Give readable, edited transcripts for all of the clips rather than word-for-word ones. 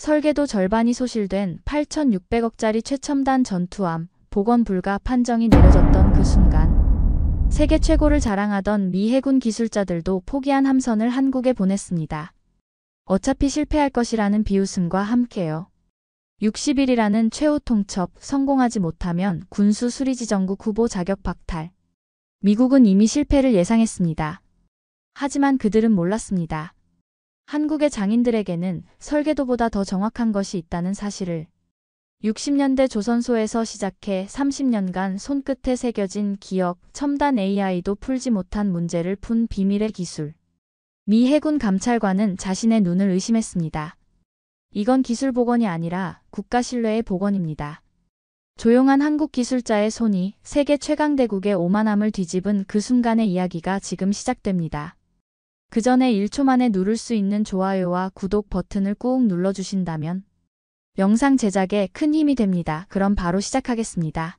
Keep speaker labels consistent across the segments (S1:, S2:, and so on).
S1: 설계도 절반이 소실된 8,600억짜리 최첨단 전투함, 복원 불가 판정이 내려졌던 그 순간 세계 최고를 자랑하던 미 해군 기술자들도 포기한 함선을 한국에 보냈습니다. 어차피 실패할 것이라는 비웃음과 함께요. 60일이라는 최후 통첩, 성공하지 못하면 군수 수리지정국 후보 자격 박탈. 미국은 이미 실패를 예상했습니다. 하지만 그들은 몰랐습니다. 한국의 장인들에게는 설계도보다 더 정확한 것이 있다는 사실을. 60년대 조선소에서 시작해 30년간 손끝에 새겨진 기억, 첨단 AI도 풀지 못한 문제를 푼 비밀의 기술. 미 해군 감찰관은 자신의 눈을 의심했습니다. 이건 기술 복원이 아니라 국가 신뢰의 복원입니다. 조용한 한국 기술자의 손이 세계 최강대국의 오만함을 뒤집은 그 순간의 이야기가 지금 시작됩니다. 그 전에 1초 만에 누를 수 있는 좋아요와 구독 버튼을 꾹 눌러주신다면 영상 제작에 큰 힘이 됩니다. 그럼 바로 시작하겠습니다.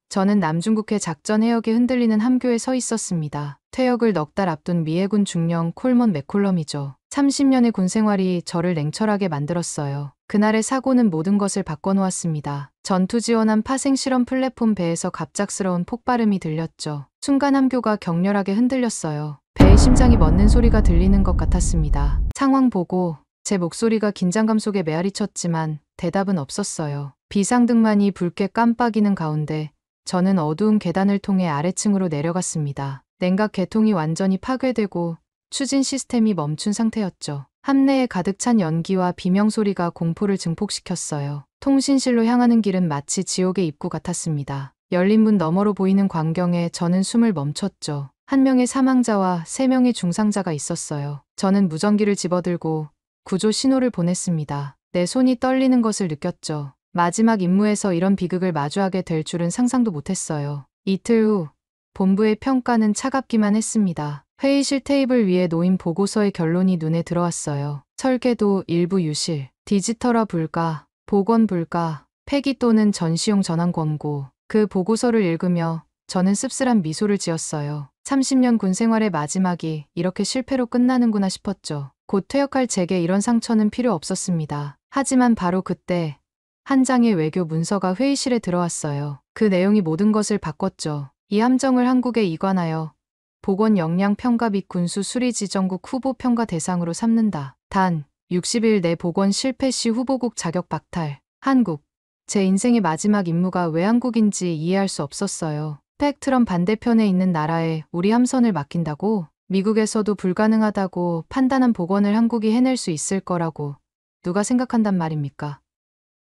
S2: 저는 남중국해 작전 해역에 흔들리는 함교에 서 있었습니다. 퇴역을 넉 달 앞둔 미 해군 중령 콜먼 맥콜럼이죠. 30년의 군 생활이 저를 냉철하게 만들었어요. 그날의 사고는 모든 것을 바꿔놓았습니다. 전투 지원함 파생 실험 플랫폼 배에서 갑작스러운 폭발음이 들렸죠. 순간 함교가 격렬하게 흔들렸어요. 배의 심장이 멎는 소리가 들리는 것 같았습니다. 상황 보고 제 목소리가 긴장감 속에 메아리쳤지만 대답은 없었어요. 비상등만이 붉게 깜빡이는 가운데 저는 어두운 계단을 통해 아래층으로 내려갔습니다. 냉각 계통이 완전히 파괴되고 추진 시스템이 멈춘 상태였죠. 함내에 가득 찬 연기와 비명소리가 공포를 증폭시켰어요. 통신실로 향하는 길은 마치 지옥의 입구 같았습니다. 열린 문 너머로 보이는 광경에 저는 숨을 멈췄죠. 한 명의 사망자와 3명의 중상자가 있었어요. 저는 무전기를 집어들고 구조 신호를 보냈습니다. 내 손이 떨리는 것을 느꼈죠. 마지막 임무에서 이런 비극을 마주하게 될 줄은 상상도 못했어요. 이틀 후 본부의 평가는 차갑기만 했습니다. 회의실 테이블 위에 놓인 보고서의 결론이 눈에 들어왔어요. 설계도 일부 유실, 디지털화 불가, 복원 불가, 폐기 또는 전시용 전환 권고. 그 보고서를 읽으며 저는 씁쓸한 미소를 지었어요. 30년 군 생활의 마지막이 이렇게 실패로 끝나는구나 싶었죠. 곧 퇴역할 제게 이런 상처는 필요 없었습니다. 하지만 바로 그때 한 장의 외교 문서가 회의실에 들어왔어요. 그 내용이 모든 것을 바꿨죠. 이 함정을 한국에 이관하여 복원 역량 평가 및 군수 수리 지정국 후보 평가 대상으로 삼는다. 단 60일 내 복원 실패 시 후보국 자격 박탈. 한국. 제 인생의 마지막 임무가 왜 한국인지 이해할 수 없었어요. 스펙트럼 반대편에 있는 나라에 우리 함선을 맡긴다고? 미국에서도 불가능하다고 판단한 복원을 한국이 해낼 수 있을 거라고 누가 생각한단 말입니까?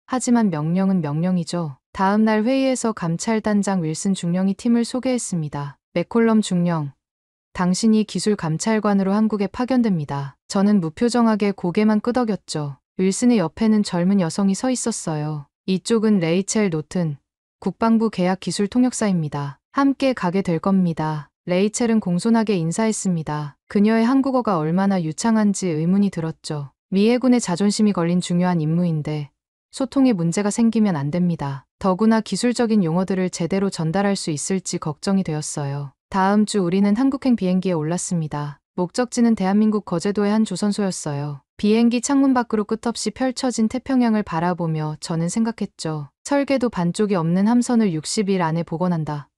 S2: 하지만 명령은 명령이죠. 다음 날 회의에서 감찰단장 윌슨 중령이 팀을 소개했습니다. 맥콜럼 중령. 당신이 기술 감찰관으로 한국에 파견됩니다. 저는 무표정하게 고개만 끄덕였죠. 윌슨의 옆에는 젊은 여성이 서 있었어요. 이쪽은 레이첼 노튼, 국방부 계약 기술 통역사입니다. 함께 가게 될 겁니다. 레이첼은 공손하게 인사했습니다. 그녀의 한국어가 얼마나 유창한지 의문이 들었죠. 미 해군의 자존심이 걸린 중요한 임무인데 소통에 문제가 생기면 안 됩니다. 더구나 기술적인 용어들을 제대로 전달할 수 있을지 걱정이 되었어요. 다음 주 우리는 한국행 비행기에 올랐습니다. 목적지는 대한민국 거제도의 한 조선소였어요. 비행기 창문 밖으로 끝없이 펼쳐진 태평양을 바라보며 저는 생각했죠. 설계도 반쪽이 없는 함선을 60일 안에 복원한다.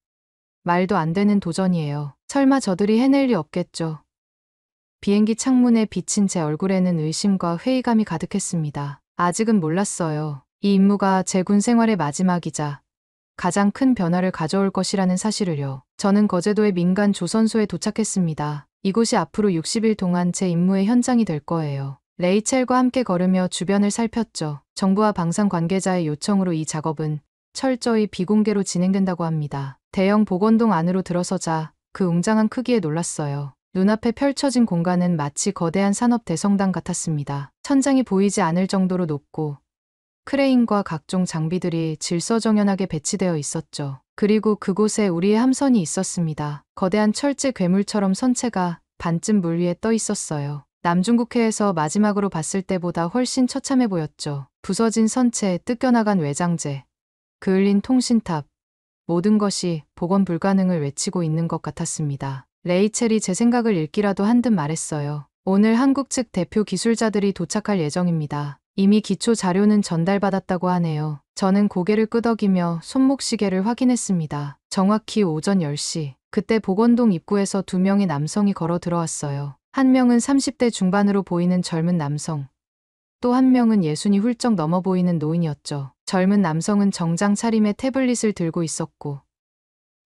S2: 말도 안 되는 도전이에요. 설마 저들이 해낼 리 없겠죠. 비행기 창문에 비친 제 얼굴에는 의심과 회의감이 가득했습니다. 아직은 몰랐어요. 이 임무가 제 군 생활의 마지막이자 가장 큰 변화를 가져올 것이라는 사실을요. 저는 거제도의 민간 조선소에 도착했습니다. 이곳이 앞으로 60일 동안 제 임무의 현장이 될 거예요. 레이첼과 함께 걸으며 주변을 살폈죠. 정부와 방산 관계자의 요청으로 이 작업은 철저히 비공개로 진행된다고 합니다. 대형 복원동 안으로 들어서자 그 웅장한 크기에 놀랐어요. 눈앞에 펼쳐진 공간은 마치 거대한 산업 대성당 같았습니다. 천장이 보이지 않을 정도로 높고 크레인과 각종 장비들이 질서정연하게 배치되어 있었죠. 그리고 그곳에 우리의 함선이 있었습니다. 거대한 철제 괴물처럼 선체가 반쯤 물 위에 떠 있었어요. 남중국해에서 마지막으로 봤을 때보다 훨씬 처참해 보였죠. 부서진 선체, 뜯겨나간 외장재, 그을린 통신탑, 모든 것이 복원 불가능을 외치고 있는 것 같았습니다. 레이첼이 제 생각을 읽기라도 한 듯 말했어요. 오늘 한국 측 대표 기술자들이 도착할 예정입니다. 이미 기초 자료는 전달받았다고 하네요. 저는 고개를 끄덕이며 손목시계를 확인했습니다. 정확히 오전 10시. 그때 복원동 입구에서 두 명의 남성이 걸어 들어왔어요. 한 명은 30대 중반으로 보이는 젊은 남성. 또 한 명은 예순이 훌쩍 넘어 보이는 노인이었죠. 젊은 남성은 정장 차림에 태블릿을 들고 있었고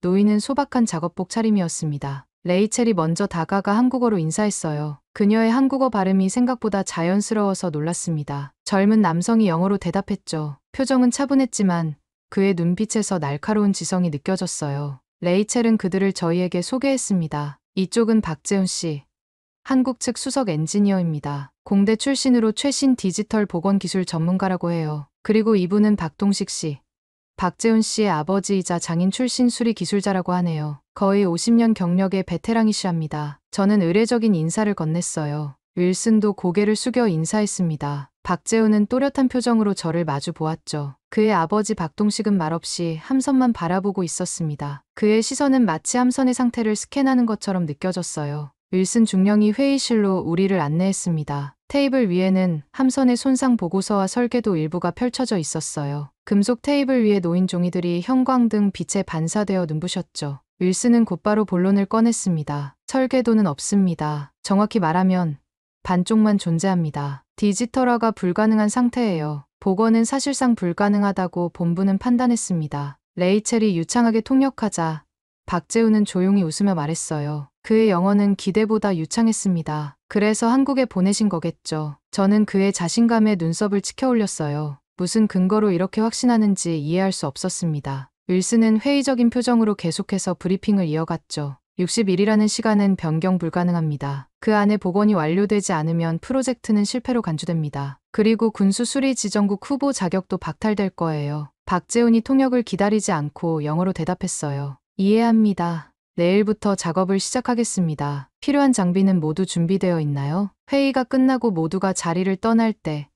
S2: 노인은 소박한 작업복 차림이었습니다. 레이첼이 먼저 다가가 한국어로 인사했어요. 그녀의 한국어 발음이 생각보다 자연스러워서 놀랐습니다. 젊은 남성이 영어로 대답했죠. 표정은 차분했지만 그의 눈빛에서 날카로운 지성이 느껴졌어요. 레이첼은 그들을 저희에게 소개했습니다. 이쪽은 박재훈 씨. 한국 측 수석 엔지니어입니다. 공대 출신으로 최신 디지털 보건 기술 전문가라고 해요. 그리고 이분은 박동식 씨. 박재훈 씨의 아버지이자 장인 출신 수리 기술자라고 하네요. 거의 50년 경력의 베테랑이시랍니다. 저는 의례적인 인사를 건넸어요. 윌슨도 고개를 숙여 인사했습니다. 박재훈은 또렷한 표정으로 저를 마주 보았죠. 그의 아버지 박동식은 말없이 함선만 바라보고 있었습니다. 그의 시선은 마치 함선의 상태를 스캔하는 것처럼 느껴졌어요. 윌슨 중령이 회의실로 우리를 안내했습니다. 테이블 위에는 함선의 손상 보고서와 설계도 일부가 펼쳐져 있었어요. 금속 테이블 위에 놓인 종이들이 형광등 빛에 반사되어 눈부셨죠. 윌슨은 곧바로 본론을 꺼냈습니다. 설계도는 없습니다. 정확히 말하면 반쪽만 존재합니다. 디지털화가 불가능한 상태예요. 복원은 사실상 불가능하다고 본부는 판단했습니다. 레이첼이 유창하게 통역하자 박재훈은 조용히 웃으며 말했어요. 그의 영어는 기대보다 유창했습니다. 그래서 한국에 보내신 거겠죠. 저는 그의 자신감에 눈썹을 치켜 올렸어요. 무슨 근거로 이렇게 확신하는지 이해할 수 없었습니다. 윌슨은 회의적인 표정으로 계속해서 브리핑을 이어갔죠. 60일이라는 시간은 변경 불가능합니다. 그 안에 복원이 완료되지 않으면 프로젝트는 실패로 간주됩니다. 그리고 군수 수리 지정국 후보 자격도 박탈될 거예요. 박재훈이 통역을 기다리지 않고 영어로 대답했어요. 이해합니다. 내일부터 작업을 시작하겠습니다. 필요한 장비는 모두 준비되어 있나요? 회의가 끝나고 모두가 자리를 떠날 때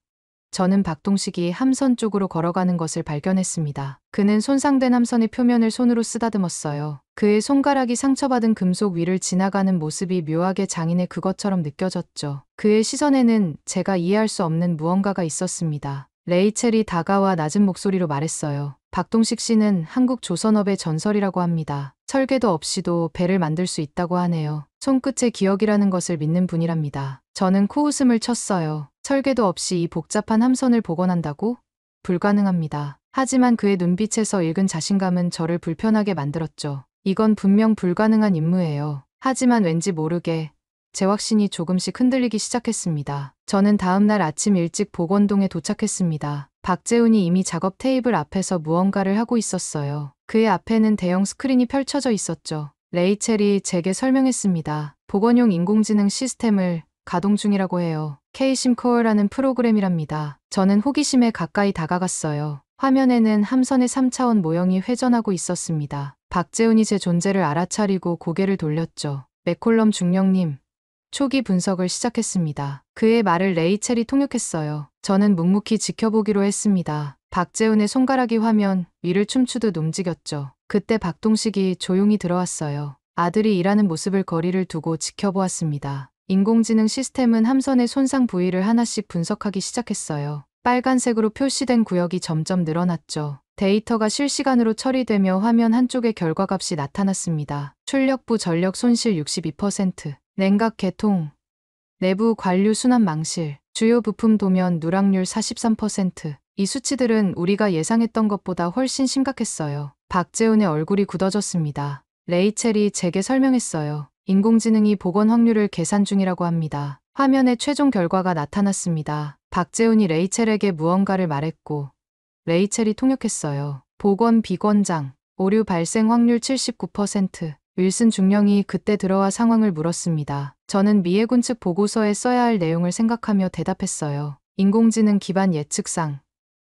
S2: 저는 박동식이 함선 쪽으로 걸어가는 것을 발견했습니다. 그는 손상된 함선의 표면을 손으로 쓰다듬었어요. 그의 손가락이 상처받은 금속 위를 지나가는 모습이 묘하게 장인의 그것처럼 느껴졌죠. 그의 시선에는 제가 이해할 수 없는 무언가가 있었습니다. 레이첼이 다가와 낮은 목소리로 말했어요. 박동식 씨는 한국 조선업의 전설이라고 합니다. 설계도 없이도 배를 만들 수 있다고 하네요. 손끝의 기억이라는 것을 믿는 분이랍니다. 저는 코웃음을 쳤어요. 설계도 없이 이 복잡한 함선을 복원한다고? 불가능합니다. 하지만 그의 눈빛에서 읽은 자신감은 저를 불편하게 만들었죠. 이건 분명 불가능한 임무예요. 하지만 왠지 모르게 제 확신이 조금씩 흔들리기 시작했습니다. 저는 다음 날 아침 일찍 복원동에 도착했습니다. 박재훈이 이미 작업 테이블 앞에서 무언가를 하고 있었어요. 그의 앞에는 대형 스크린이 펼쳐져 있었죠. 레이첼이 제게 설명했습니다. 복원용 인공지능 시스템을 가동 중이라고 해요. K-심코어라는 프로그램이랍니다. 저는 호기심에 가까이 다가갔어요. 화면에는 함선의 3차원 모형이 회전하고 있었습니다. 박재훈이 제 존재를 알아차리고 고개를 돌렸죠. 맥콜럼 중령님, 초기 분석을 시작했습니다. 그의 말을 레이첼이 통역했어요. 저는 묵묵히 지켜보기로 했습니다. 박재훈의 손가락이 화면 위를 춤추듯 움직였죠. 그때 박동식이 조용히 들어왔어요. 아들이 일하는 모습을 거리를 두고 지켜보았습니다. 인공지능 시스템은 함선의 손상 부위를 하나씩 분석하기 시작했어요. 빨간색으로 표시된 구역이 점점 늘어났죠. 데이터가 실시간으로 처리되며 화면 한쪽에 결과값이 나타났습니다. 출력부 전력 손실 62%, 냉각 개통, 내부 관류 순환 망실, 주요 부품 도면 누락률 43%. 이 수치들은 우리가 예상했던 것보다 훨씬 심각했어요. 박재훈의 얼굴이 굳어졌습니다. 레이첼이 제게 설명했어요. 인공지능이 복원 확률을 계산 중이라고 합니다. 화면에 최종 결과가 나타났습니다. 박재훈이 레이첼에게 무언가를 말했고 레이첼이 통역했어요. 복원 비권장, 오류 발생 확률 79%. 윌슨 중령이 그때 들어와 상황을 물었습니다. 저는 미해군 측 보고서에 써야 할 내용을 생각하며 대답했어요. 인공지능 기반 예측상,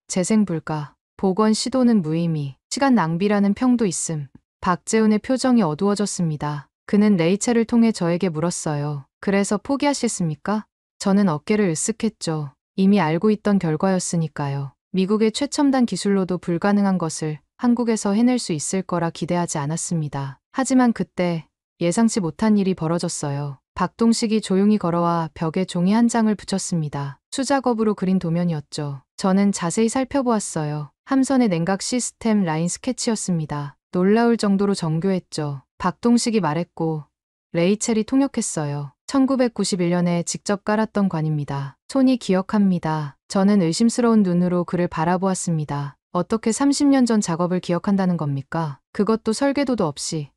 S2: 재생 불가, 복원 시도는 무의미, 시간 낭비라는 평도 있음. 박재훈의 표정이 어두워졌습니다. 그는 레이첼을 통해 저에게 물었어요. 그래서 포기하시겠습니까? 저는 어깨를 으쓱했죠. 이미 알고 있던 결과였으니까요. 미국의 최첨단 기술로도 불가능한 것을 한국에서 해낼 수 있을 거라 기대하지 않았습니다. 하지만 그때 예상치 못한 일이 벌어졌어요. 박동식이 조용히 걸어와 벽에 종이 한 장을 붙였습니다. 수작업으로 그린 도면이었죠. 저는 자세히 살펴보았어요. 함선의 냉각 시스템 라인 스케치였습니다. 놀라울 정도로 정교했죠. 박동식이 말했고 레이첼이 통역했어요. 1991년에 직접 깔았던 관입니다. 손이 기억합니다. 저는 의심스러운 눈으로 그를 바라보았습니다. 어떻게 30년 전 작업을 기억한다는 겁니까? 그것도 설계도도 없이.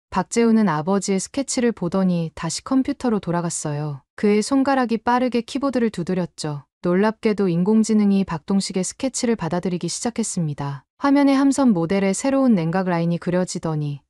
S2: 박재우는 아버지의 스케치를 보더니 다시 컴퓨터로 돌아갔어요. 그의 손가락이 빠르게 키보드를 두드렸죠. 놀랍게도 인공지능이 박동식의 스케치를 받아들이기 시작했습니다. 화면에 함선 모델의 새로운 냉각 라인이 그려지더니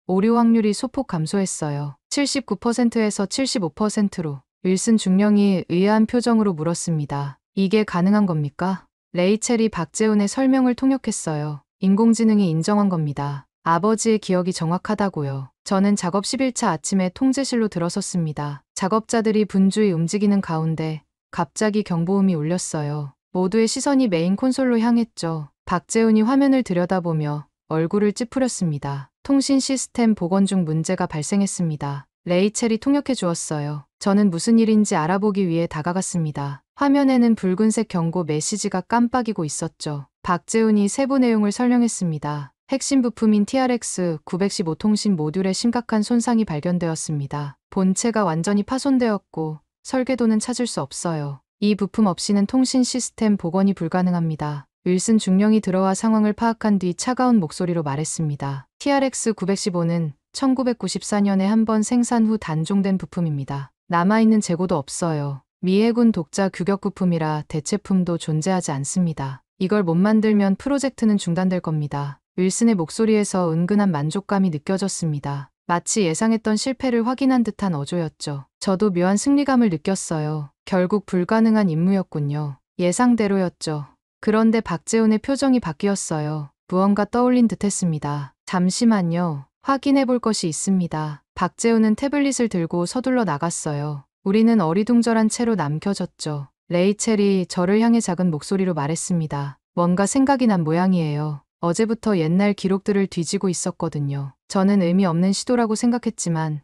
S2: 오류 확률이 소폭 감소했어요. 79%에서 75%로. 윌슨 중령이 의아한 표정으로 물었습니다. 이게 가능한 겁니까? 레이첼이 박재훈의 설명을 통역했어요. 인공지능이 인정한 겁니다. 아버지의 기억이 정확하다고요. 저는 작업 10일차 아침에 통제실로 들어섰습니다. 작업자들이 분주히 움직이는 가운데 갑자기 경보음이 울렸어요. 모두의 시선이 메인 콘솔로 향했죠. 박재훈이 화면을 들여다보며 얼굴을 찌푸렸습니다. 통신 시스템 복원 중 문제가 발생했습니다. 레이첼이 통역해 주었어요. 저는 무슨 일인지 알아보기 위해 다가갔습니다. 화면에는 붉은색 경고 메시지가 깜빡이고 있었죠. 박재훈이 세부 내용을 설명했습니다. 핵심 부품인 TRX-915 통신 모듈에 심각한 손상이 발견되었습니다. 본체가 완전히 파손되었고 설계도는 찾을 수 없어요. 이 부품 없이는 통신 시스템 복원이 불가능합니다. 윌슨 중령이 들어와 상황을 파악한 뒤 차가운 목소리로 말했습니다. TRX-915는 1994년에 한 번 생산 후 단종된 부품입니다. 남아있는 재고도 없어요. 미 해군 독자 규격 부품이라 대체품도 존재하지 않습니다. 이걸 못 만들면 프로젝트는 중단될 겁니다. 윌슨의 목소리에서 은근한 만족감이 느껴졌습니다. 마치 예상했던 실패를 확인한 듯한 어조였죠. 저도 묘한 승리감을 느꼈어요. 결국 불가능한 임무였군요. 예상대로였죠. 그런데 박재훈의 표정이 바뀌었어요. 무언가 떠올린 듯했습니다. 잠시만요. 확인해 볼 것이 있습니다. 박재훈은 태블릿을 들고 서둘러 나갔어요. 우리는 어리둥절한 채로 남겨졌죠. 레이첼이 저를 향해 작은 목소리로 말했습니다. 뭔가 생각이 난 모양이에요. 어제부터 옛날 기록들을 뒤지고 있었거든요. 저는 의미 없는 시도라고 생각했지만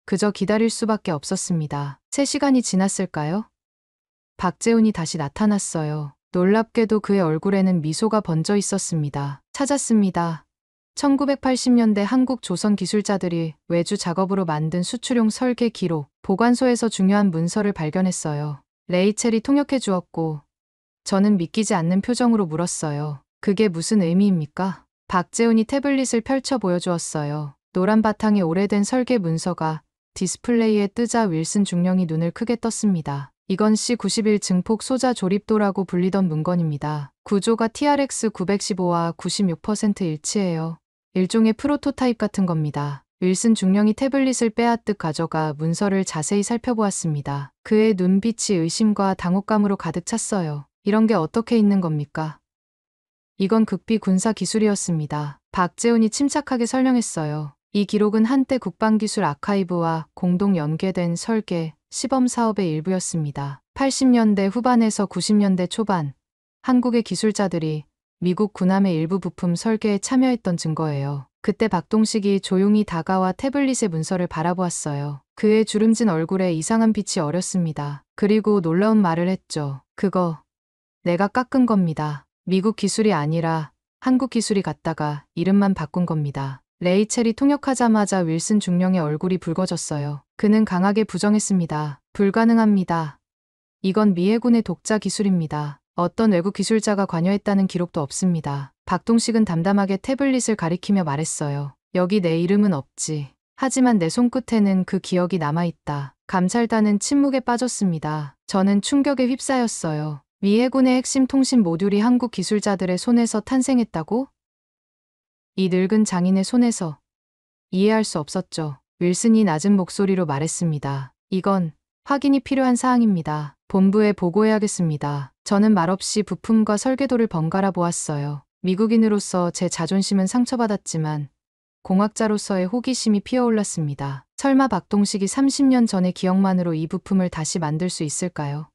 S2: 그저 기다릴 수밖에 없었습니다. 3시간이 지났을까요? 박재훈이 다시 나타났어요. 놀랍게도 그의 얼굴에는 미소가 번져 있었습니다. 찾았습니다. 1980년대 한국 조선 기술자들이 외주 작업으로 만든 수출용 설계 기록, 보관소에서 중요한 문서를 발견했어요. 레이첼이 통역해 주었고 저는 믿기지 않는 표정으로 물었어요. 그게 무슨 의미입니까? 박재훈이 태블릿을 펼쳐 보여주었어요. 노란 바탕에 오래된 설계 문서가 디스플레이에 뜨자 윌슨 중령이 눈을 크게 떴습니다. 이건 C91 증폭 소자 조립도라고 불리던 문건입니다. 구조가 TRX-915와 96% 일치해요. 일종의 프로토타입 같은 겁니다. 윌슨 중령이 태블릿을 빼앗듯 가져가 문서를 자세히 살펴보았습니다. 그의 눈빛이 의심과 당혹감으로 가득 찼어요. 이런 게 어떻게 있는 겁니까? 이건 극비 군사 기술이었습니다. 박재훈이 침착하게 설명했어요. 이 기록은 한때 국방기술 아카이브와 공동 연계된 설계, 시범 사업의 일부였습니다. 80년대 후반에서 90년대 초반, 한국의 기술자들이 미국 군함의 일부 부품 설계에 참여했던 증거예요. 그때 박동식이 조용히 다가와 태블릿의 문서를 바라보았어요. 그의 주름진 얼굴에 이상한 빛이 어렸습니다. 그리고 놀라운 말을 했죠. 그거 내가 깎은 겁니다. 미국 기술이 아니라 한국 기술이 같다가 이름만 바꾼 겁니다. 레이첼이 통역하자마자 윌슨 중령의 얼굴이 붉어졌어요. 그는 강하게 부정했습니다. 불가능합니다. 이건 미 해군의 독자 기술입니다. 어떤 외국 기술자가 관여했다는 기록도 없습니다. 박동식은 담담하게 태블릿을 가리키며 말했어요. 여기 내 이름은 없지. 하지만 내 손끝에는 그 기억이 남아있다. 감찰단은 침묵에 빠졌습니다. 저는 충격에 휩싸였어요. 미 해군의 핵심 통신 모듈이 한국 기술자들의 손에서 탄생했다고? 이 늙은 장인의 손에서. 이해할 수 없었죠. 윌슨이 낮은 목소리로 말했습니다. 이건 확인이 필요한 사항입니다. 본부에 보고해야겠습니다. 저는 말없이 부품과 설계도를 번갈아 보았어요. 미국인으로서 제 자존심은 상처받았지만 공학자로서의 호기심이 피어올랐습니다. 설마 박동식이 30년 전의 기억만으로 이 부품을 다시 만들 수 있을까요?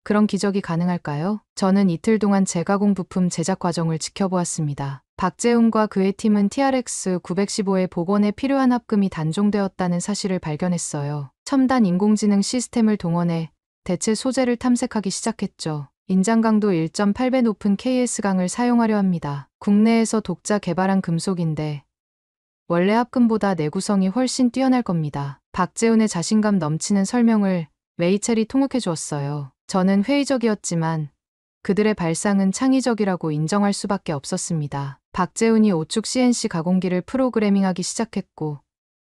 S2: 그런 기적이 가능할까요? 저는 이틀 동안 재가공 부품 제작 과정을 지켜보았습니다. 박재훈과 그의 팀은 TRX 915의 복원에 필요한 합금이 단종되었다는 사실을 발견했어요. 첨단 인공지능 시스템을 동원해 대체 소재를 탐색하기 시작했죠. 인장 강도 1.8배 높은 KS강을 사용하려 합니다. 국내에서 독자 개발한 금속인데 원래 합금보다 내구성이 훨씬 뛰어날 겁니다. 박재훈의 자신감 넘치는 설명을 레이첼이 통역해 주었어요. 저는 회의적이었지만 그들의 발상은 창의적이라고 인정할 수밖에 없었습니다. 박재훈이 오축 CNC 가공기를 프로그래밍하기 시작했고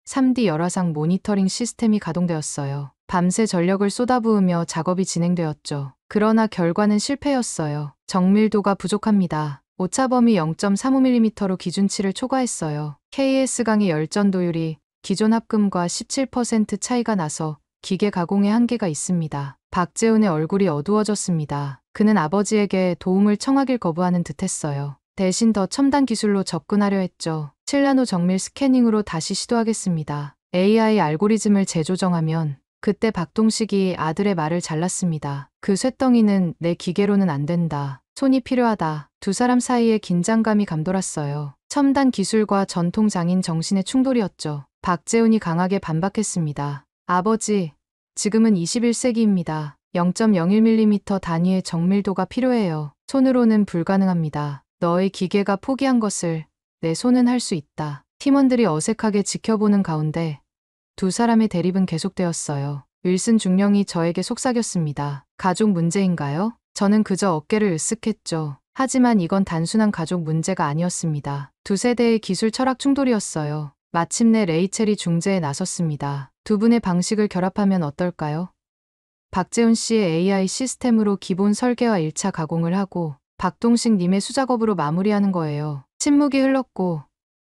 S2: 3D 열화상 모니터링 시스템이 가동되었어요. 밤새 전력을 쏟아부으며 작업이 진행되었죠. 그러나 결과는 실패였어요. 정밀도가 부족합니다. 오차범위 0.35mm로 기준치를 초과했어요. KS강의 열전도율이 기존 합금과 17% 차이가 나서 기계 가공에 한계가 있습니다. 박재훈의 얼굴이 어두워졌습니다. 그는 아버지에게 도움을 청하길 거부하는 듯했어요. 대신 더 첨단 기술로 접근하려 했죠. 7나노 정밀 스캐닝으로 다시 시도하겠습니다. AI 알고리즘을 재조정하면 그때 박동식이 아들의 말을 잘랐습니다. 그 쇳덩이는 내 기계로는 안 된다. 손이 필요하다. 두 사람 사이에 긴장감이 감돌았어요. 첨단 기술과 전통 장인 정신의 충돌이었죠. 박재훈이 강하게 반박했습니다. 아버지, 지금은 21세기입니다. 0.01mm 단위의 정밀도가 필요해요. 손으로는 불가능합니다. 너의 기계가 포기한 것을 내 손은 할 수 있다. 팀원들이 어색하게 지켜보는 가운데 두 사람의 대립은 계속되었어요. 윌슨 중령이 저에게 속삭였습니다. 가족 문제인가요? 저는 그저 어깨를 으쓱했죠. 하지만 이건 단순한 가족 문제가 아니었습니다. 두 세대의 기술 철학 충돌이었어요. 마침내 레이첼이 중재에 나섰습니다. 두 분의 방식을 결합하면 어떨까요? 박재훈 씨의 AI 시스템으로 기본 설계와 1차 가공을 하고 박동식 님의 수작업으로 마무리하는 거예요. 침묵이 흘렀고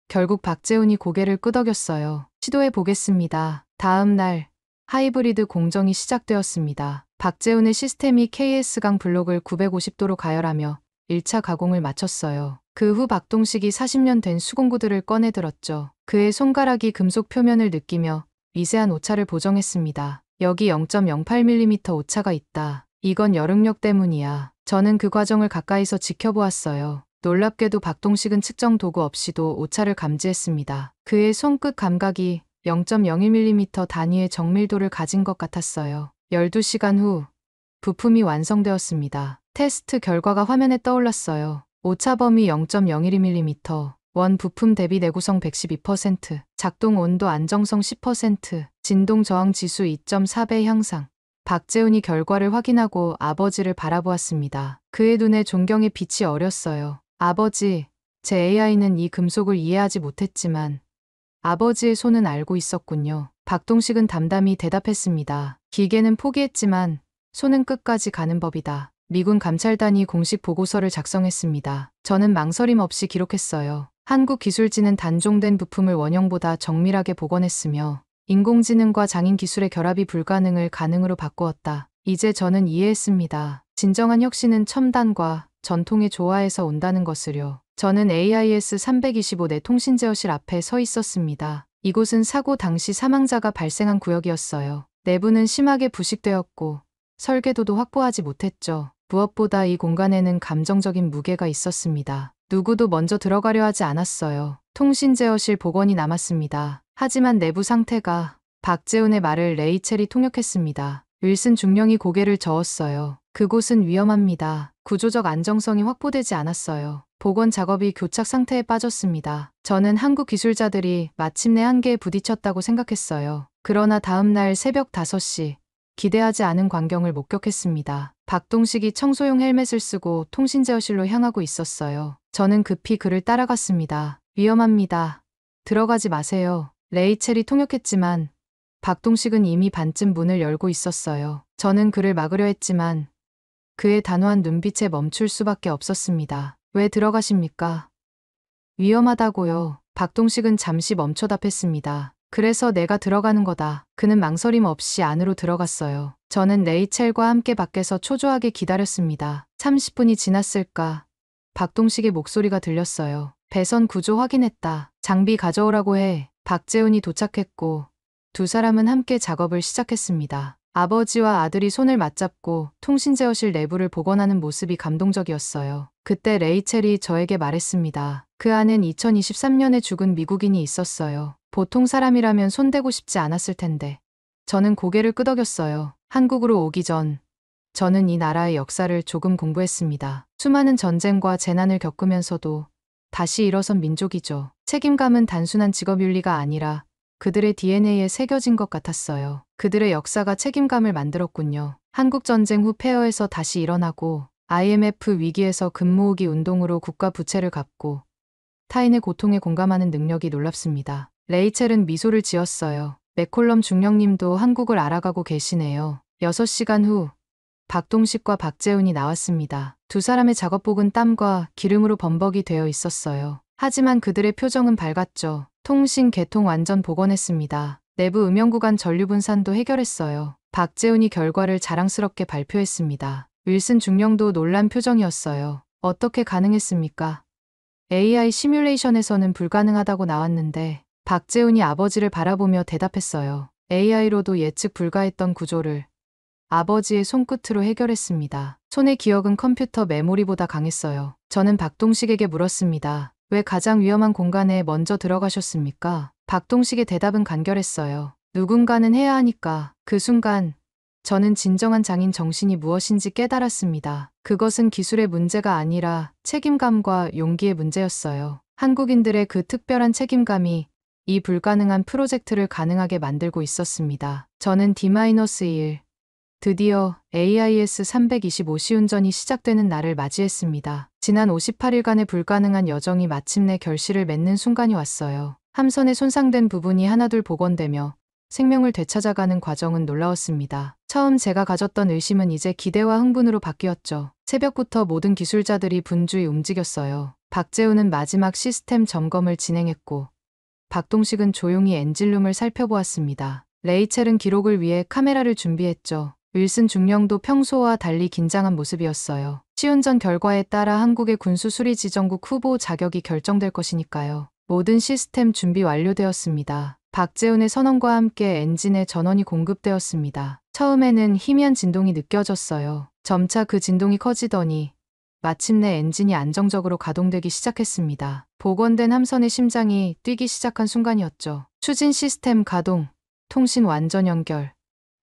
S2: 결국 박재훈이 고개를 끄덕였어요. 시도해 보겠습니다. 다음 날 하이브리드 공정이 시작되었습니다. 박재훈의 시스템이 KS강 블록을 950도로 가열하며 1차 가공을 마쳤어요. 그 후 박동식이 40년 된 수공구들을 꺼내 들었죠. 그의 손가락이 금속 표면을 느끼며 미세한 오차를 보정했습니다. 여기 0.08mm 오차가 있다. 이건 열응력 때문이야. 저는 그 과정을 가까이서 지켜보았어요. 놀랍게도 박동식은 측정 도구 없이도 오차를 감지했습니다. 그의 손끝 감각이 0.01mm 단위의 정밀도를 가진 것 같았어요. 12시간 후 부품이 완성되었습니다. 테스트 결과가 화면에 떠올랐어요. 오차 범위 0.01mm, 원 부품 대비 내구성 112%, 작동 온도 안정성 10%, 진동 저항 지수 2.4배 향상. 박재훈이 결과를 확인하고 아버지를 바라보았습니다. 그의 눈에 존경의 빛이 어렸어요. 아버지, 제 AI는 이 금속을 이해하지 못했지만 아버지의 손은 알고 있었군요. 박동식은 담담히 대답했습니다. 기계는 포기했지만 손은 끝까지 가는 법이다. 미군 감찰단이 공식 보고서를 작성했습니다. 저는 망설임 없이 기록했어요. 한국기술지는 단종된 부품을 원형보다 정밀하게 복원했으며 인공지능과 장인 기술의 결합이 불가능을 가능으로 바꾸었다. 이제 저는 이해했습니다. 진정한 혁신은 첨단과 전통의 조화에서 온다는 것을요. 저는 AIS 325 내 통신제어실 앞에 서 있었습니다. 이곳은 사고 당시 사망자가 발생한 구역이었어요. 내부는 심하게 부식되었고 설계도도 확보하지 못했죠. 무엇보다 이 공간에는 감정적인 무게가 있었습니다. 누구도 먼저 들어가려 하지 않았어요. 통신제어실 복원이 남았습니다. 하지만 내부 상태가 박재훈의 말을 레이첼이 통역했습니다. 윌슨 중령이 고개를 저었어요. 그곳은 위험합니다. 구조적 안정성이 확보되지 않았어요. 복원 작업이 교착 상태에 빠졌습니다. 저는 한국 기술자들이 마침내 한계에 부딪혔다고 생각했어요. 그러나 다음 날 새벽 5시 기대하지 않은 광경을 목격했습니다. 박동식이 청소용 헬멧을 쓰고 통신제어실로 향하고 있었어요. 저는 급히 그를 따라갔습니다. 위험합니다. 들어가지 마세요. 레이첼이 통역했지만 박동식은 이미 반쯤 문을 열고 있었어요. 저는 그를 막으려 했지만 그의 단호한 눈빛에 멈출 수밖에 없었습니다. 왜 들어가십니까? 위험하다고요. 박동식은 잠시 멈춰 답했습니다. 그래서 내가 들어가는 거다. 그는 망설임 없이 안으로 들어갔어요. 저는 레이첼과 함께 밖에서 초조하게 기다렸습니다. 30분이 지났을까? 박동식의 목소리가 들렸어요. 배선 구조 확인했다. 장비 가져오라고 해. 박재훈이 도착했고 두 사람은 함께 작업을 시작했습니다. 아버지와 아들이 손을 맞잡고 통신제어실 내부를 복원하는 모습이 감동적이었어요. 그때 레이첼이 저에게 말했습니다. 그 안엔 2023년에 죽은 미국인이 있었어요. 보통 사람이라면 손대고 싶지 않았을 텐데. 저는 고개를 끄덕였어요. 한국으로 오기 전 저는 이 나라의 역사를 조금 공부했습니다. 수많은 전쟁과 재난을 겪으면서도 다시 일어선 민족이죠. 책임감은 단순한 직업윤리가 아니라 그들의 DNA에 새겨진 것 같았어요. 그들의 역사가 책임감을 만들었군요. 한국전쟁 후 폐허에서 다시 일어나고 IMF 위기에서 금모으기 운동으로 국가 부채를 갚고 타인의 고통에 공감하는 능력이 놀랍습니다. 레이첼은 미소를 지었어요. 맥콜럼 중령님도 한국을 알아가고 계시네요. 6시간 후 박동식과 박재훈이 나왔습니다. 두 사람의 작업복은 땀과 기름으로 범벅이 되어 있었어요. 하지만 그들의 표정은 밝았죠. 통신 개통 완전 복원했습니다. 내부 음영 구간 전류 분산도 해결했어요. 박재훈이 결과를 자랑스럽게 발표했습니다. 윌슨 중령도 놀란 표정이었어요. 어떻게 가능했습니까? AI 시뮬레이션에서는 불가능하다고 나왔는데 박재훈이 아버지를 바라보며 대답했어요. AI로도 예측 불가했던 구조를 아버지의 손끝으로 해결했습니다. 손의 기억은 컴퓨터 메모리보다 강했어요. 저는 박동식에게 물었습니다. 왜 가장 위험한 공간에 먼저 들어가셨습니까? 박동식의 대답은 간결했어요. 누군가는 해야 하니까. 그 순간 저는 진정한 장인 정신이 무엇인지 깨달았습니다. 그것은 기술의 문제가 아니라 책임감과 용기의 문제였어요. 한국인들의 그 특별한 책임감이 이 불가능한 프로젝트를 가능하게 만들고 있었습니다. 저는 D-1 드디어 AIS 325 시운전이 시작되는 날을 맞이했습니다. 지난 58일간의 불가능한 여정이 마침내 결실을 맺는 순간이 왔어요. 함선의 손상된 부분이 하나둘 복원되며 생명을 되찾아가는 과정은 놀라웠습니다. 처음 제가 가졌던 의심은 이제 기대와 흥분으로 바뀌었죠. 새벽부터 모든 기술자들이 분주히 움직였어요. 박재훈은 마지막 시스템 점검을 진행했고 박동식은 조용히 엔진룸을 살펴보았습니다. 레이첼은 기록을 위해 카메라를 준비했죠. 윌슨 중령도 평소와 달리 긴장한 모습이었어요. 시운전 결과에 따라 한국의 군수수리지정국 후보 자격이 결정될 것이니까요. 모든 시스템 준비 완료되었습니다. 박재훈의 선언과 함께 엔진에 전원이 공급되었습니다. 처음에는 희미한 진동이 느껴졌어요. 점차 그 진동이 커지더니 마침내 엔진이 안정적으로 가동되기 시작했습니다. 복원된 함선의 심장이 뛰기 시작한 순간이었죠. 추진 시스템 가동, 통신 완전 연결,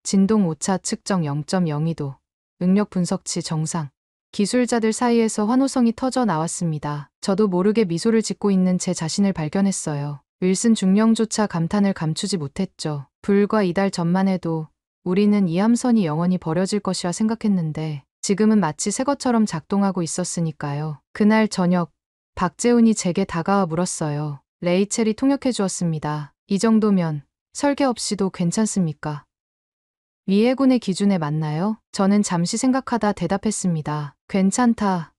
S2: 진동 오차 측정 0.02도, 응력 분석치 정상. 기술자들 사이에서 환호성이 터져 나왔습니다. 저도 모르게 미소를 짓고 있는 제 자신을 발견했어요. 윌슨 중령조차 감탄을 감추지 못했죠. 불과 이달 전만 해도 우리는 이 함선이 영원히 버려질 것이라 생각했는데 지금은 마치 새 것처럼 작동하고 있었으니까요. 그날 저녁 박재훈이 제게 다가와 물었어요. 레이첼이 통역해 주었습니다. 이 정도면 설계 없이도 괜찮습니까? 미해군의 기준에 맞나요? 저는 잠시 생각하다 대답했습니다. 괜찮다.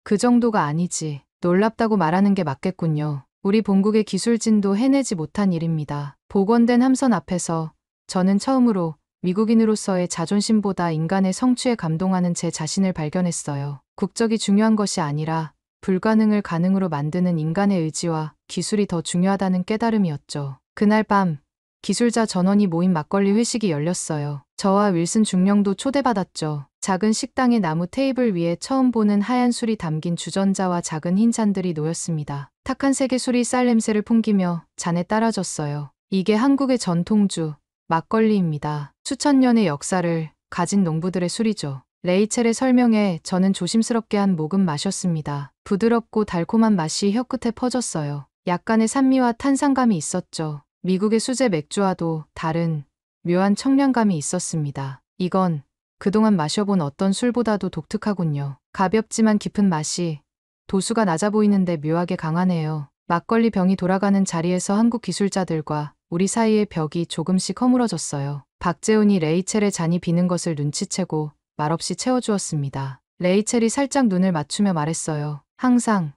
S2: 그 정도가 아니지. 놀랍다고 말하는 게 맞겠군요. 우리 본국의 기술진도 해내지 못한 일입니다. 복원된 함선 앞에서 저는 처음으로 미국인으로서의 자존심보다 인간의 성취에 감동하는 제 자신을 발견했어요. 국적이 중요한 것이 아니라 불가능을 가능으로 만드는 인간의 의지와 기술이 더 중요하다는 깨달음이었죠. 그날 밤 기술자 전원이 모인 막걸리 회식이 열렸어요. 저와 윌슨 중령도 초대받았죠. 작은 식당의 나무 테이블 위에 처음 보는 하얀 술이 담긴 주전자와 작은 흰 잔들이 놓였습니다. 탁한 색의 술이 쌀 냄새를 풍기며 잔에 따라졌어요. 이게 한국의 전통주, 막걸리입니다. 수천 년의 역사를 가진 농부들의 술이죠. 레이첼의 설명에 저는 조심스럽게 한 모금 마셨습니다. 부드럽고 달콤한 맛이 혀끝에 퍼졌어요. 약간의 산미와 탄산감이 있었죠. 미국의 수제 맥주와도 다른 묘한 청량감이 있었습니다. 이건 그동안 마셔본 어떤 술보다도 독특하군요. 가볍지만 깊은 맛이 도수가 낮아 보이는데 묘하게 강하네요. 막걸리 병이 돌아가는 자리에서 한국 기술자들과 우리 사이의 벽이 조금씩 허물어졌어요. 박재훈이 레이첼의 잔이 비는 것을 눈치채고 말없이 채워주었습니다. 레이첼이 살짝 눈을 맞추며 말했어요. 항상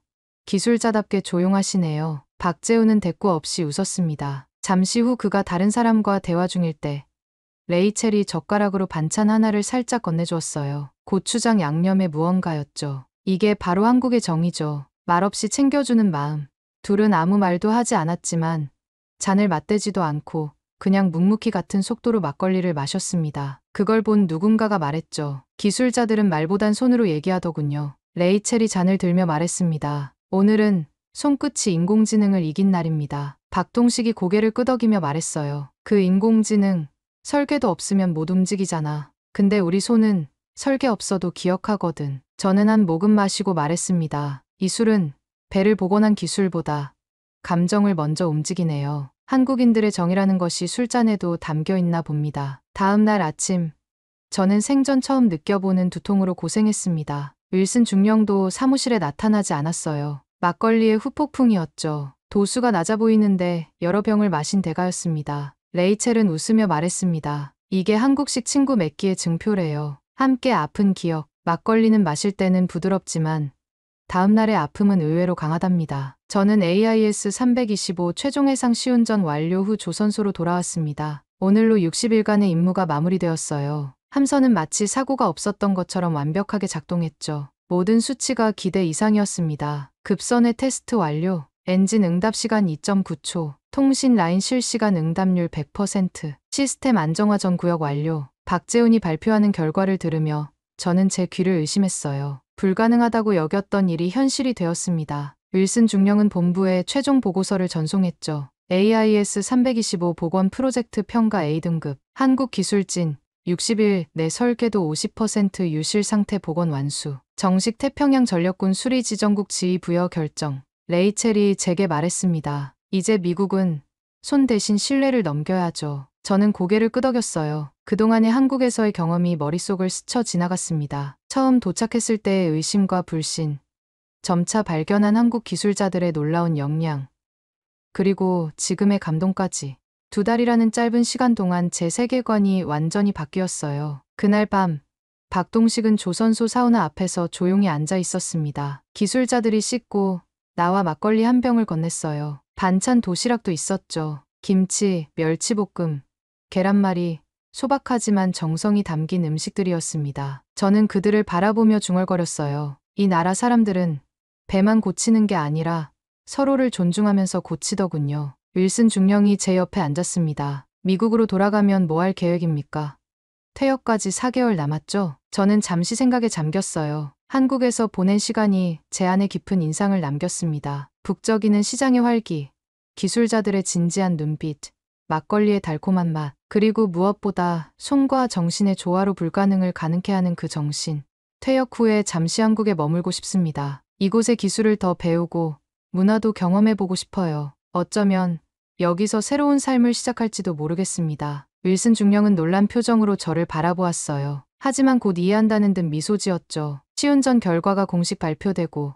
S2: 기술자답게 조용하시네요. 박재훈은 대꾸 없이 웃었습니다. 잠시 후 그가 다른 사람과 대화 중일 때 레이첼이 젓가락으로 반찬 하나를 살짝 건네주었어요. 고추장 양념의 무언가였죠. 이게 바로 한국의 정이죠. 말없이 챙겨주는 마음. 둘은 아무 말도 하지 않았지만 잔을 맞대지도 않고 그냥 묵묵히 같은 속도로 막걸리를 마셨습니다. 그걸 본 누군가가 말했죠. 기술자들은 말보단 손으로 얘기하더군요. 레이첼이 잔을 들며 말했습니다. 오늘은 손끝이 인공지능을 이긴 날입니다. 박동식이 고개를 끄덕이며 말했어요. 그 인공지능, 설계도 없으면 못 움직이잖아. 근데 우리 손은 설계 없어도 기억하거든. 저는 한 모금 마시고 말했습니다. 이 술은 배를 복원한 기술보다 감정을 먼저 움직이네요. 한국인들의 정이라는 것이 술잔에도 담겨 있나 봅니다. 다음 날 아침, 저는 생전 처음 느껴보는 두통으로 고생했습니다. 윌슨 중령도 사무실에 나타나지 않았어요. 막걸리의 후폭풍이었죠. 도수가 낮아 보이는데 여러 병을 마신 대가였습니다. 레이첼은 웃으며 말했습니다. 이게 한국식 친구 맺기의 증표래요. 함께 아픈 기억. 막걸리는 마실 때는 부드럽지만 다음날의 아픔은 의외로 강하답니다. 저는 AIS 325 최종 해상 시운전 완료 후 조선소로 돌아왔습니다. 오늘로 60일간의 임무가 마무리되었어요. 함선은 마치 사고가 없었던 것처럼 완벽하게 작동했죠. 모든 수치가 기대 이상이었습니다. 급선회 테스트 완료, 엔진 응답 시간 2.9초, 통신 라인 실시간 응답률 100%, 시스템 안정화 전 구역 완료. 박재훈이 발표하는 결과를 들으며 저는 제 귀를 의심했어요. 불가능하다고 여겼던 일이 현실이 되었습니다. 윌슨 중령은 본부에 최종 보고서를 전송했죠. AIS 325 복원 프로젝트 평가 A등급, 한국 기술진, 60일 내 설계도 50% 유실 상태 복원 완수, 정식 태평양 전력군 수리 지정국 지위 부여 결정. 레이첼이 제게 말했습니다. 이제 미국은 손 대신 신뢰를 넘겨야죠. 저는 고개를 끄덕였어요. 그동안의 한국에서의 경험이 머릿속을 스쳐 지나갔습니다. 처음 도착했을 때의 의심과 불신, 점차 발견한 한국 기술자들의 놀라운 역량, 그리고 지금의 감동까지. 2달이라는 짧은 시간 동안 제 세계관이 완전히 바뀌었어요. 그날 밤, 박동식은 조선소 사우나 앞에서 조용히 앉아 있었습니다. 기술자들이 씻고 나와 막걸리 한 병을 건넸어요. 반찬 도시락도 있었죠. 김치, 멸치볶음, 계란말이, 소박하지만 정성이 담긴 음식들이었습니다. 저는 그들을 바라보며 중얼거렸어요. 이 나라 사람들은 배만 고치는 게 아니라 서로를 존중하면서 고치더군요. 윌슨 중령이 제 옆에 앉았습니다. 미국으로 돌아가면 뭐 할 계획입니까? 퇴역까지 4개월 남았죠? 저는 잠시 생각에 잠겼어요. 한국에서 보낸 시간이 제 안에 깊은 인상을 남겼습니다. 북적이는 시장의 활기, 기술자들의 진지한 눈빛, 막걸리의 달콤한 맛, 그리고 무엇보다 손과 정신의 조화로 불가능을 가능케 하는 그 정신. 퇴역 후에 잠시 한국에 머물고 싶습니다. 이곳의 기술을 더 배우고 문화도 경험해보고 싶어요. 어쩌면 여기서 새로운 삶을 시작할지도 모르겠습니다. 윌슨 중령은 놀란 표정으로 저를 바라보았어요. 하지만 곧 이해한다는 듯 미소 지었죠. 시운전 결과가 공식 발표되고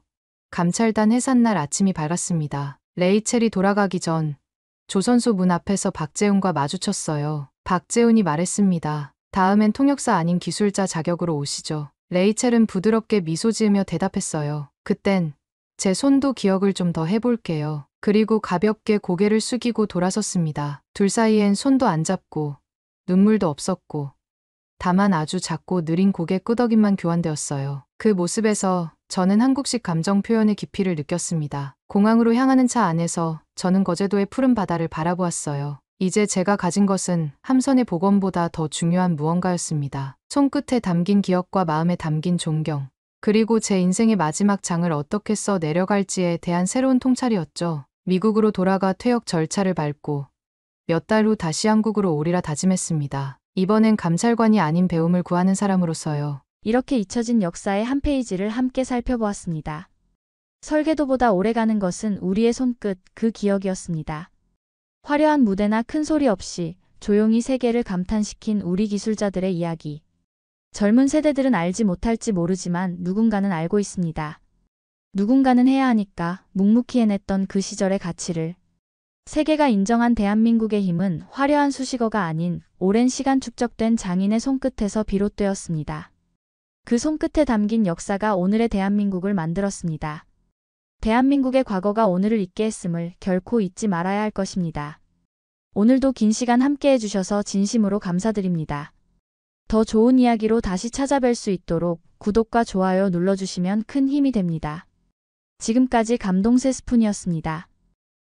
S2: 감찰단 해산날 아침이 밝았습니다. 레이첼이 돌아가기 전 조선소 문 앞에서 박재훈과 마주쳤어요. 박재훈이 말했습니다. 다음엔 통역사 아닌 기술자 자격으로 오시죠. 레이첼은 부드럽게 미소 지으며 대답했어요. 그땐 제 손도 기억을 좀 더 해볼게요. 그리고 가볍게 고개를 숙이고 돌아섰습니다. 둘 사이엔 손도 안 잡고 눈물도 없었고 다만 아주 작고 느린 고개 끄덕임만 교환되었어요. 그 모습에서 저는 한국식 감정 표현의 깊이를 느꼈습니다. 공항으로 향하는 차 안에서 저는 거제도의 푸른 바다를 바라보았어요. 이제 제가 가진 것은 함선의 복원보다 더 중요한 무언가였습니다. 손끝에 담긴 기억과 마음에 담긴 존경, 그리고 제 인생의 마지막 장을 어떻게 써 내려갈지에 대한 새로운 통찰이었죠. 미국으로 돌아가 퇴역 절차를 밟고 몇 달 후 다시 한국으로 오리라 다짐했습니다. 이번엔 감찰관이 아닌 배움을 구하는 사람으로서요.
S1: 이렇게 잊혀진 역사의 한 페이지를 함께 살펴보았습니다. 설계도보다 오래가는 것은 우리의 손끝, 그 기억이었습니다. 화려한 무대나 큰 소리 없이 조용히 세계를 감탄시킨 우리 기술자들의 이야기. 젊은 세대들은 알지 못할지 모르지만 누군가는 알고 있습니다. 누군가는 해야 하니까 묵묵히 해냈던 그 시절의 가치를. 세계가 인정한 대한민국의 힘은 화려한 수식어가 아닌 오랜 시간 축적된 장인의 손끝에서 비롯되었습니다. 그 손끝에 담긴 역사가 오늘의 대한민국을 만들었습니다. 대한민국의 과거가 오늘을 있게 했음을 결코 잊지 말아야 할 것입니다. 오늘도 긴 시간 함께 해주셔서 진심으로 감사드립니다. 더 좋은 이야기로 다시 찾아뵐 수 있도록 구독과 좋아요 눌러주시면 큰 힘이 됩니다. 지금까지 감동세 스푼이었습니다.